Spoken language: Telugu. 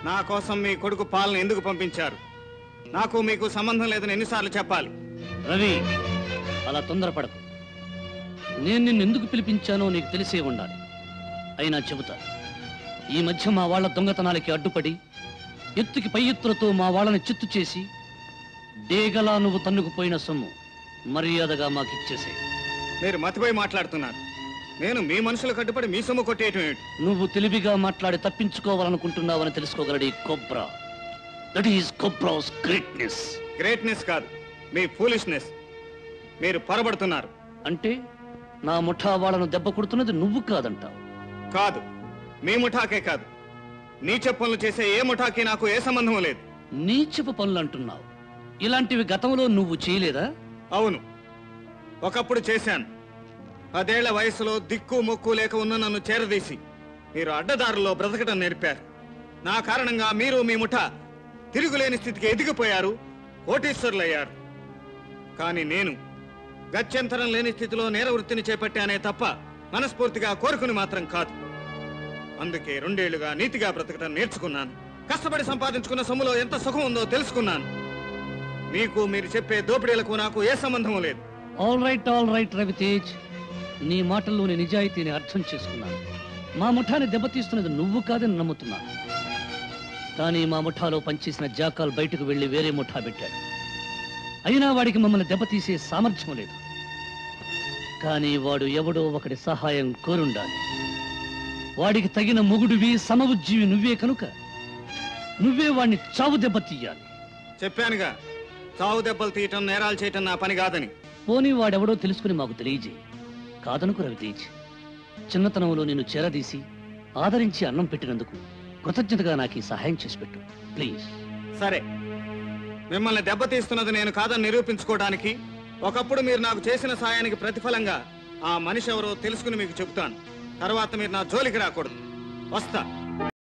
నా కోసం మీ కొడుకు పాలను ఎందుకు పంపించారు? నాకు మీకు సంబంధం లేదని ఎన్నిసార్లు చెప్పాలి? రవి, అలా తొందరపడకు. నేను నిన్ను ఎందుకు పిలిపించానో నీకు తెలిసే ఉండాలి. అయినా చెబుతా. ఈ మధ్య మా వాళ్ళ దొంగతనాలకి అడ్డుపడి ఎత్తుకి పై ఎత్తులతో మా వాళ్ళని చిత్తు చేసి డేగలా నువ్వు తన్నుకుపోయిన సొమ్ము మర్యాదగా మాకిచ్చేసే. మీరు మతిపోయి మాట్లాడుతున్నారు. నేను మీ మనుషులకు అడ్డుపడి మీ సొమ్ము కొట్టేయటం ఏమిటి? నువ్వు తెలివిగా మాట్లాడి తప్పించుకోవాలనుకుంటున్నావని తెలుసుకోగలడు ఈ cobra. That is cobra's greatness. Greatness కాదు, మీ ఫూలిష్నెస్. మీరు పొరబడుతున్నారు. అంటే నా ముఠా వాళ్ళను దెబ్బ కొడుతున్నది నువ్వు కాదంటావు? కాదు, మీ ముఠాకే కాదు, నీచ పనులు చేసే ఏ ముఠాకి నాకు ఏ సంబంధం లేదు. నీచపు పనులు అంటున్నావు. ఇలాంటివి గతంలో నువ్వు చేయలేదా? అవును, ఒకప్పుడు చేశాను. 10 ఏళ్ల వయసులో దిక్కు మొక్కు లేక ఉన్న నన్ను చేరదీసి మీరు అడ్డదారుల్లో బ్రతకటం నేర్పారు. నా కారణంగా మీరు మీ ముఠా తిరుగులేని స్థితికి ఎదిగిపోయారు, కోటీశ్వరులయ్యారు. కానీ నేను గత్యంతరం లేని స్థితిలో నేర వృత్తిని చేపట్టానే తప్ప మనస్ఫూర్తిగా కోరుకుని మాత్రం కాదు. అందుకే 2 ఏళ్లుగా నీతిగా బ్రతకటం నేర్చుకున్నాను. కష్టపడి సంపాదించుకున్న సొమ్ములో ఎంత సుఖం ఉందో తెలుసుకున్నాను. మీకు మీరు చెప్పే దోపిడీలకు నాకు ఏ సంబంధం లేదు. ఆల్ రైట్ రవితేజ్, నీ మాటల్లోని నిజాయితీని అర్థం చేసుకున్నాను. మా ముఠాని దెబ్బతీస్తున్నది నువ్వు కాదని నమ్ముతున్నాను. కానీ మా ముఠాలో పనిచేసిన జాకాల్ బయటకు వెళ్లి వేరే ముఠా పెట్టాడు. అయినా వాడికి మమ్మల్ని దెబ్బతీసే సామర్థ్యం లేదు. కానీ వాడు ఎవడో ఒకటి సహాయం కోరుండాలి. వాడికి తగిన మొగుడివి, సమవుజ్జీవి నువ్వే కనుక నువ్వే వాడిని చావు దెబ్బ తీయాలి. చెప్పానుగా, చావు దెబ్బలు తీయటం, నేరాలు చేయటం నా పని కాదని. పోనీ వాడెవడో తెలుసుకుని మాకు తెలియజేయి. కాదనుకు రవితేజ్, చిన్నతనంలో నిన్ను చేరదీసి ఆదరించి అన్నం పెట్టినందుకు కృతజ్ఞతగా నాకు ఈ సహాయం చేసి పెట్టు ప్లీజ్. సరే, మిమ్మల్ని దెబ్బతీస్తున్నది నేను కాదని నిరూపించుకోవడానికి ఒకప్పుడు మీరు నాకు చేసిన సాయానికి ప్రతిఫలంగా ఆ మనిషి ఎవరో తెలుసుకుని మీకు చెబుతాను. తర్వాత మీరు నా జోలికి రాకూడదు. వస్తా.